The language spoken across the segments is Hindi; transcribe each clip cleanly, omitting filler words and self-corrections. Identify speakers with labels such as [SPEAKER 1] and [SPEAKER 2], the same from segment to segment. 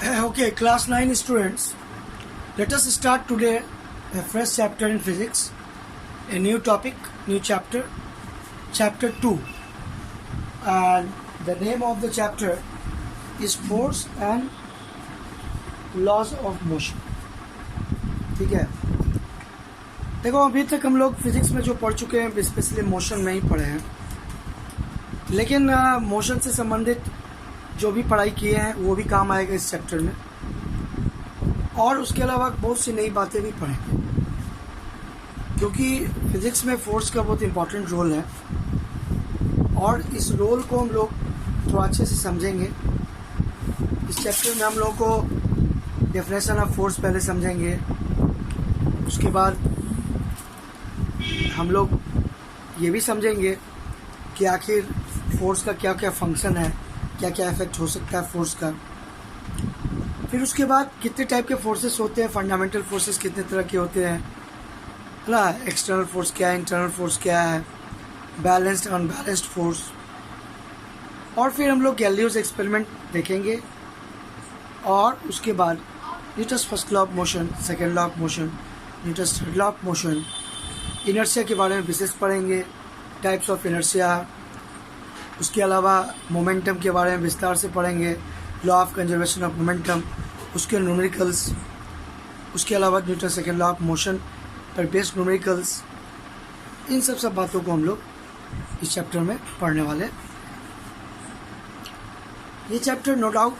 [SPEAKER 1] Okay, class 9 students, let us start today a fresh chapter in physics, a new topic, new chapter, chapter 2. And the name of the chapter is Force and Laws of Motion. ठीक है, देखो अभी तक हम लोग फिजिक्स में जो पढ़ चुके हैं स्पेशली मोशन में ही पढ़े हैं, लेकिन मोशन से संबंधित जो भी पढ़ाई किए हैं वो भी काम आएगा इस चैप्टर में, और उसके अलावा बहुत सी नई बातें भी पढ़ेंगे, क्योंकि फिजिक्स में फोर्स का बहुत इम्पोर्टेंट रोल है और इस रोल को हम लोग थोड़ा अच्छे से समझेंगे। इस चैप्टर में हम लोग को डेफिनेशन ऑफ फोर्स पहले समझेंगे, उसके बाद हम लोग ये भी समझेंगे कि आखिर फोर्स का क्या क्या फंक्शन है, क्या क्या इफेक्ट हो सकता है फोर्स का। फिर उसके बाद कितने टाइप के फोर्सेस होते हैं, फंडामेंटल फोर्सेस कितने तरह के होते हैं, है ना, एक्सटर्नल फोर्स क्या है, इंटरनल फोर्स क्या है, बैलेंस्ड अनबैलेंस्ड फोर्स। और फिर हम लोग गैलीलियोस एक्सपेरिमेंट देखेंगे, और उसके बाद Newton's first law of motion, second law of motion, Newton's third law of motion, inertia के बारे में विशेष पढ़ेंगे, टाइप्स ऑफ इनर्शिया, उसके अलावा मोमेंटम के बारे में विस्तार से पढ़ेंगे, law of conservation of momentum, उसके न्यूमेरिकल्स, उसके अलावा Newton second law of motion पर बेस्ड न्यूमेरिकल्स। इन सब बातों को हम लोग इस चैप्टर में पढ़ने वाले। ये चैप्टर नो डाउट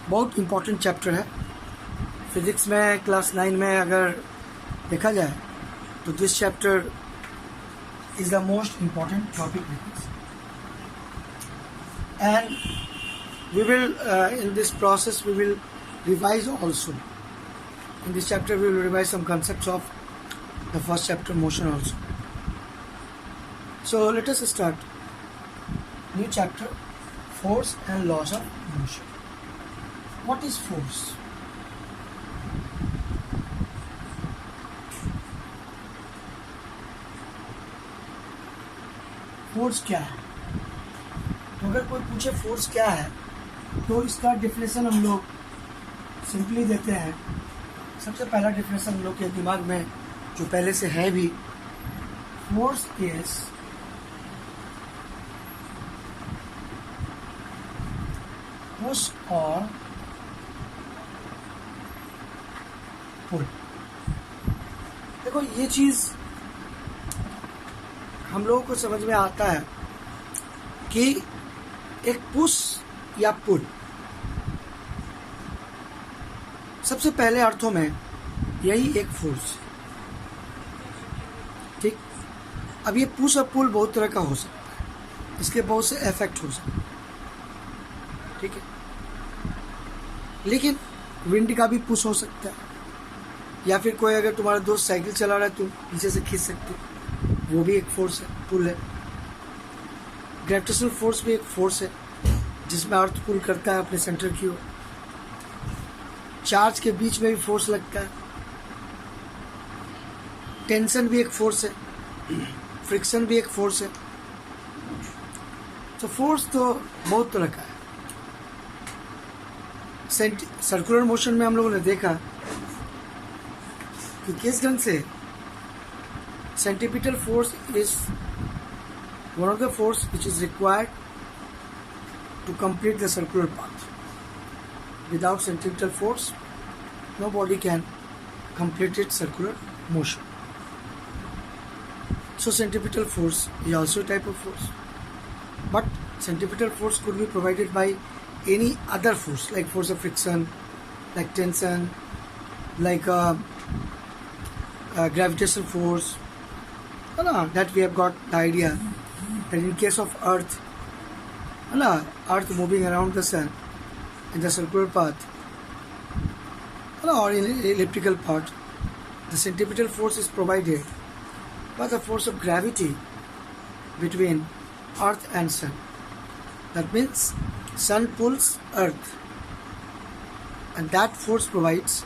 [SPEAKER 1] बहुत इम्पोर्टेंट चैप्टर है फिजिक्स में। क्लास 9 में अगर देखा जाए तो this chapter is the most important topic with us. And we will in this process we will revise also. In this chapter we will revise some concepts of the first chapter, motion also. So let us start new chapter, force and laws of motion. What is force? Force क्या है? तो अगर कोई पूछे फोर्स क्या है तो इसका डेफिनेशन हम लोग सिंपली देते हैं। सबसे पहला डेफिनेशन हम लोग के दिमाग में जो पहले से है भी, फोर्स इज पुश और पुल। देखो ये चीज हम लोगों को समझ में आता है कि एक पुश या पुल सबसे पहले अर्थों में यही एक फोर्स, ठीक। अब ये पुश और पुल बहुत तरह का हो सकता है, इसके बहुत से इफेक्ट हो सकते हैं, ठीक है। लेकिन विंड का भी पुश हो सकता है, या फिर कोई अगर तुम्हारा दोस्त साइकिल चला रहा है तुम पीछे से खींच सकते हो, वो भी एक फोर्स है, पुल है। ग्रेविटेशनल फोर्स भी एक फोर्स है जिसमें अर्थ पुल करता है अपने सेंटर की ओर। चार्ज के बीच में भी फोर्स लगता है। टेंशन भी एक फोर्स है, फ्रिक्शन भी एक फोर्स है। तो फोर्स तो बहुत तरह का है। सर्कुलर मोशन में हम लोगों ने देखा कि किस ढंग से centripetal force is one of the force which is required to complete the circular path. Without centripetal force, no body can complete its circular motion. So centripetal force is also a type of force. But centripetal force could be provided by any other force, like force of friction, like tension, like gravitational force. That we have got the idea that in case of Earth, Earth moving around the Sun in the circular path, or in elliptical path, the centripetal force is provided by the force of gravity between Earth and Sun. That means Sun pulls Earth, and that force provides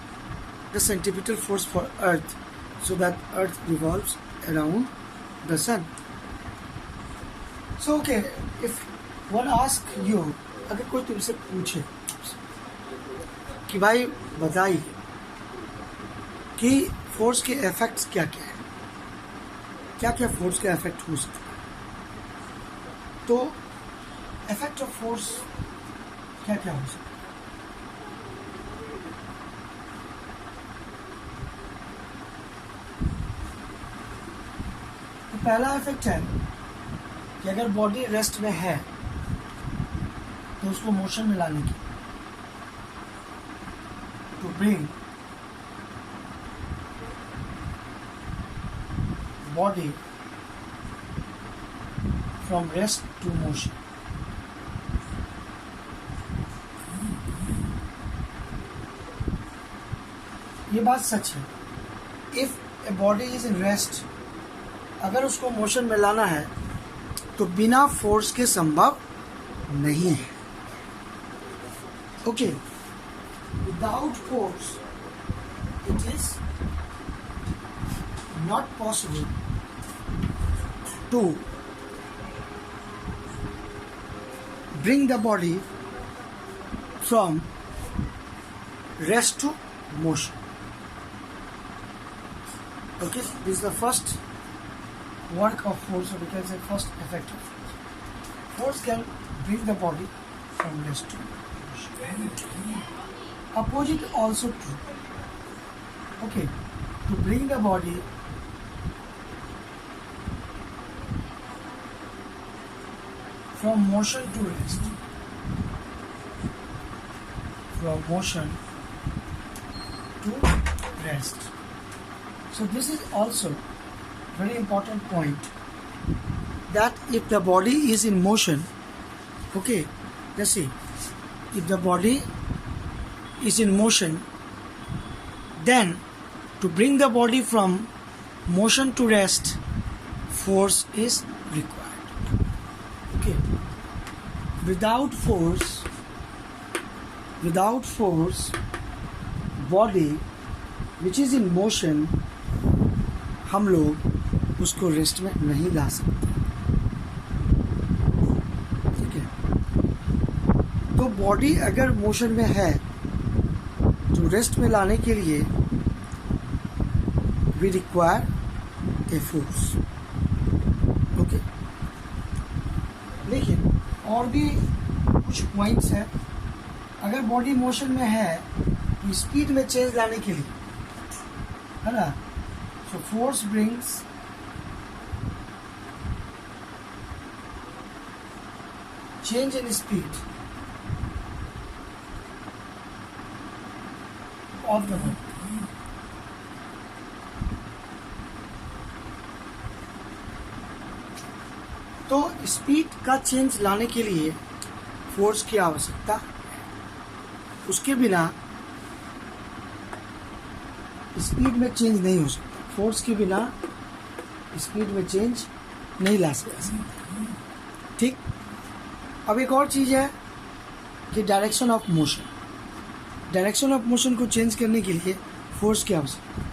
[SPEAKER 1] the centripetal force for Earth, so that Earth revolves around the Sun. So okay, if one asks you, अगर कोई तुमसे पूछे कि भाई बताइए कि फोर्स के इफेक्ट्स क्या क्या है, क्या क्या फोर्स के इफेक्ट हो सकते हैं। तो इफेक्ट ऑफ फोर्स क्या क्या हो सकता है। तो पहला इफेक्ट है कि अगर बॉडी रेस्ट में है तो उसको मोशन में लाने की, to bring body from rest to motion. ये बात सच है। If a body is in rest, अगर उसको मोशन में लाना है तो बिना फोर्स के संभव नहीं है। Okay, without force it is not possible to bring the body from rest to motion. Okay, this is the first work of force, or we can say first effect of force. Force can bring the body from rest to motion. Opposite also true. Okay, to bring the body from motion to rest, from motion to rest. So this is also very important point, that if the body is in motion, okay, let's see, if the body is in motion, then to bring the body from motion to rest, force is required. Okay, without force body which is in motion, हम लोग उसको रेस्ट में नहीं ला सकते। ठीक है, तो बॉडी अगर मोशन में है तो रेस्ट में लाने के लिए we require a force. Okay, लेकिन और भी कुछ पॉइंट्स हैं। अगर बॉडी मोशन में है स्पीड में चेंज लाने के लिए, है ना, so force brings change in speed of the body. तो स्पीड का चेंज लाने के लिए फोर्स की आवश्यकता है। उसके बिना स्पीड में चेंज नहीं हो सकता। फोर्स के बिना स्पीड में चेंज नहीं ला सकता। ठीक, अब एक और चीज़ है कि direction of motion. Direction of motion को चेंज करने के लिए फोर्स की आवश्यकता है।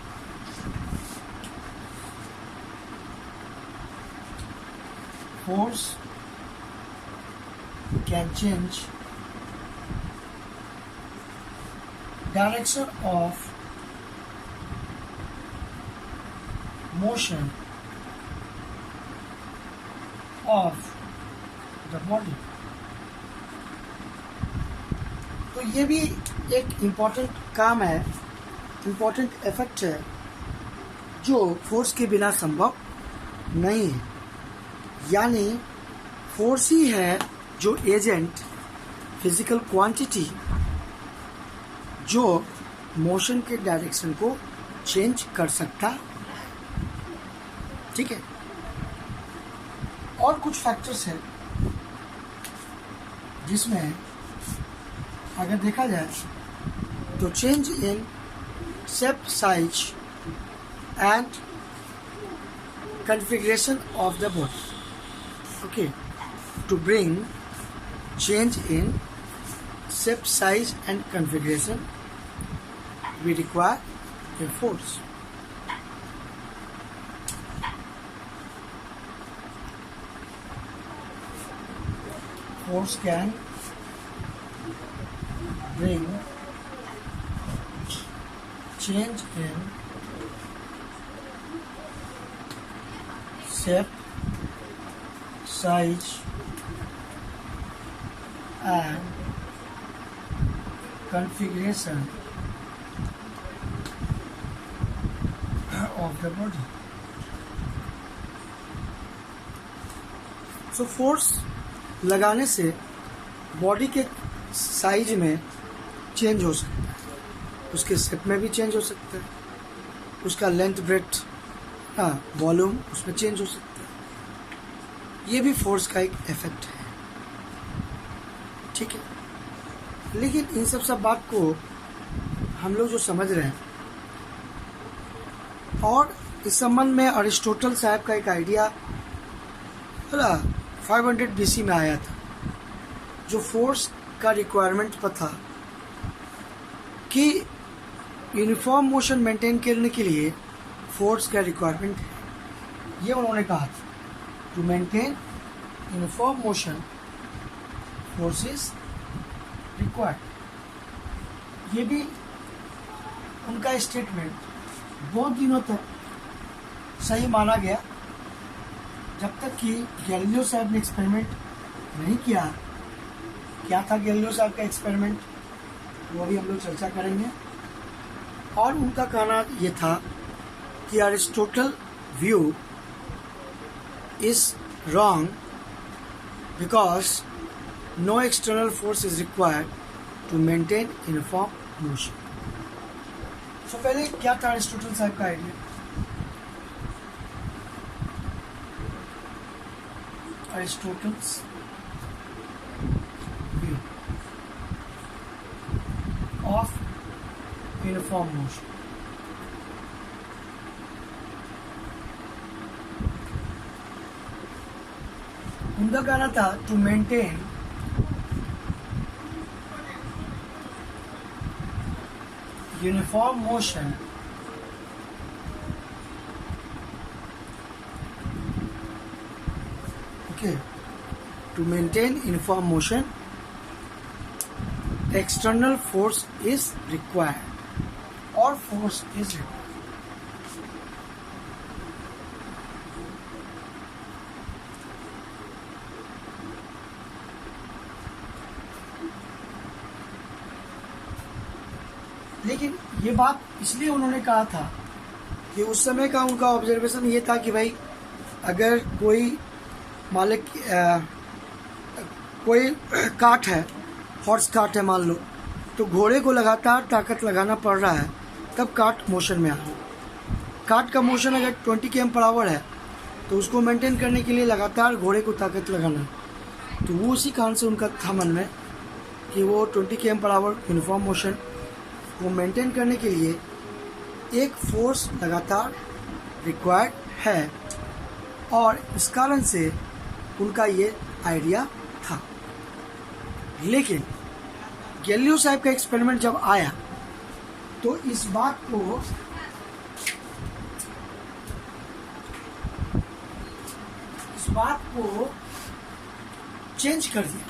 [SPEAKER 1] Force can change direction of motion of the body। तो ये भी एक इम्पॉर्टेंट काम है, इम्पॉर्टेंट इफेक्ट है जो फोर्स के बिना संभव नहीं है। यानी फोर्स ही है जो एजेंट, फिजिकल क्वांटिटी जो मोशन के डायरेक्शन को चेंज कर सकता है। ठीक है, और कुछ फैक्टर्स हैं जिसमें अगर देखा जाए तो change in shape, size and configuration of the body. Okay, to bring change in shape, size and configuration, we require a force. Force can bring change in shape, size and configuration of the body. So force लगाने से बॉडी के साइज में चेंज हो सकता है, उसके शेप में भी चेंज हो सकता है, उसका लेंथ ब्रेथ वॉल्यूम उसमें चेंज हो सकता है। ये भी फोर्स का एक इफेक्ट है, ठीक है। लेकिन इन सब बात को हम लोग जो समझ रहे हैं, और इस संबंध में अरिस्टोटल साहब का एक आइडिया 500 BC में आया था, जो फोर्स का रिक्वायरमेंट पर था कि यूनिफॉर्म मोशन मेंटेन करने के लिए फोर्स का रिक्वायरमेंट है। ये उन्होंने कहा था, to maintain uniform motion force is required. ये भी उनका स्टेटमेंट बहुत दिनों तक सही माना गया, जब तक कि गैलीलियो साहब ने एक्सपेरिमेंट नहीं किया। क्या था गैलीलियो साहब का एक्सपेरिमेंट, वो भी हम लोग चर्चा करेंगे। और उनका कहना ये था कि Aristotle view is wrong because no external force is required to maintain uniform motion. So पहले क्या था अरिस्टोटल साहब का idea? Aristotle's view of uniform motion. उनका कहना था to maintain uniform motion to maintain uniform motion, external force is required or force is required. लेकिन ये बात इसलिए उन्होंने कहा था कि उस समय का उनका ऑब्जर्वेशन ये था कि भाई अगर कोई मालिक कोई काट है, हॉर्स काट है मान लो, तो घोड़े को लगातार ताकत लगाना पड़ रहा है, तब काट मोशन में आ रहा है। काट का मोशन अगर 20 km/h है तो उसको मेंटेन करने के लिए लगातार घोड़े को ताकत लगाना है। तो वो उसी कारण से उनका था मन में कि वो 20 km/h यूनिफॉर्म मोशन को मेंटेन करने के लिए एक फोर्स लगातार रिक्वायर्ड है, और इस कारण से उनका ये आइडिया था। लेकिन गैलीलियो साहब का एक्सपेरिमेंट जब आया तो इस बात को चेंज कर दिया।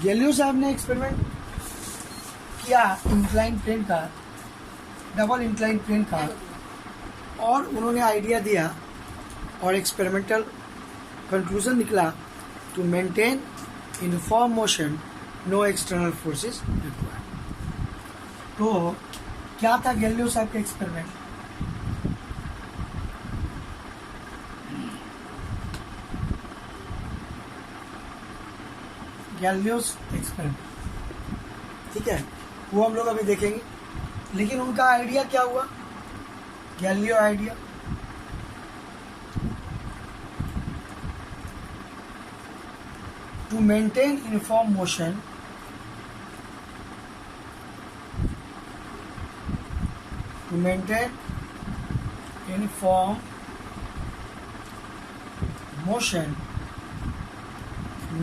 [SPEAKER 1] गैलीलियो साहब ने एक्सपेरिमेंट किया इंक्लाइन प्लेन का, डबल इंक्लाइन प्लेन का, और उन्होंने आइडिया दिया और एक्सपेरिमेंटल कंक्लूजन निकला to maintain uniform motion, no external forces required. तो क्या था गैलीलियो साहब का एक्सपेरिमेंट? गैलीलियोस एक्सपेरिमेंट, ठीक है, वो हम लोग अभी देखेंगे। लेकिन उनका आइडिया क्या हुआ? Galileo idea to maintain uniform motion,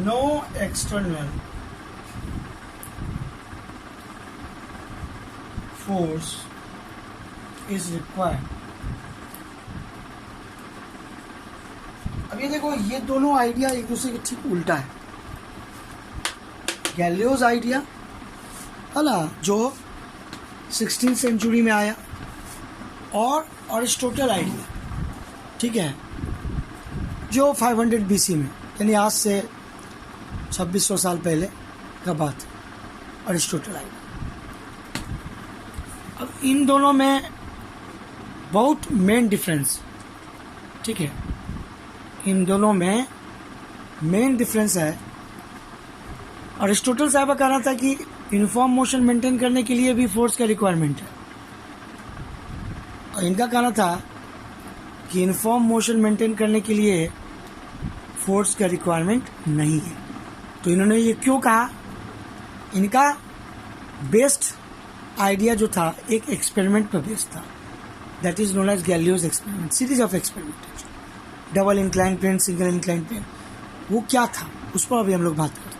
[SPEAKER 1] no external force is required। अब ये देखो, ये दोनों आइडिया एक दूसरे के ठीक उल्टा है। गैलीलियोस आइडिया है ना, जो 16th सेंचुरी में आया, और अरिस्टोटल आइडिया, ठीक है, जो 500 BC में, यानी आज से 2600 साल पहले का बात, अरिस्टोटल आइडिया। अब इन दोनों में बहुत मेन डिफरेंस, ठीक है, इन दोनों में मेन डिफरेंस है। अरिस्टोटल साहब का कहना था कि यूनिफॉर्म मोशन मेंटेन करने के लिए भी फोर्स का रिक्वायरमेंट है, और इनका कहना था कि यूनिफॉर्म मोशन मेंटेन करने के लिए फोर्स का रिक्वायरमेंट नहीं है। तो इन्होंने ये क्यों कहा? इनका बेस्ड आइडिया जो था एक एक्सपेरिमेंट पर बेस्ड था, that is known as Galileo's experiment, series of experiment, double incline plane, single incline plane, वो क्या था उस पर अभी हम लोग बात करें।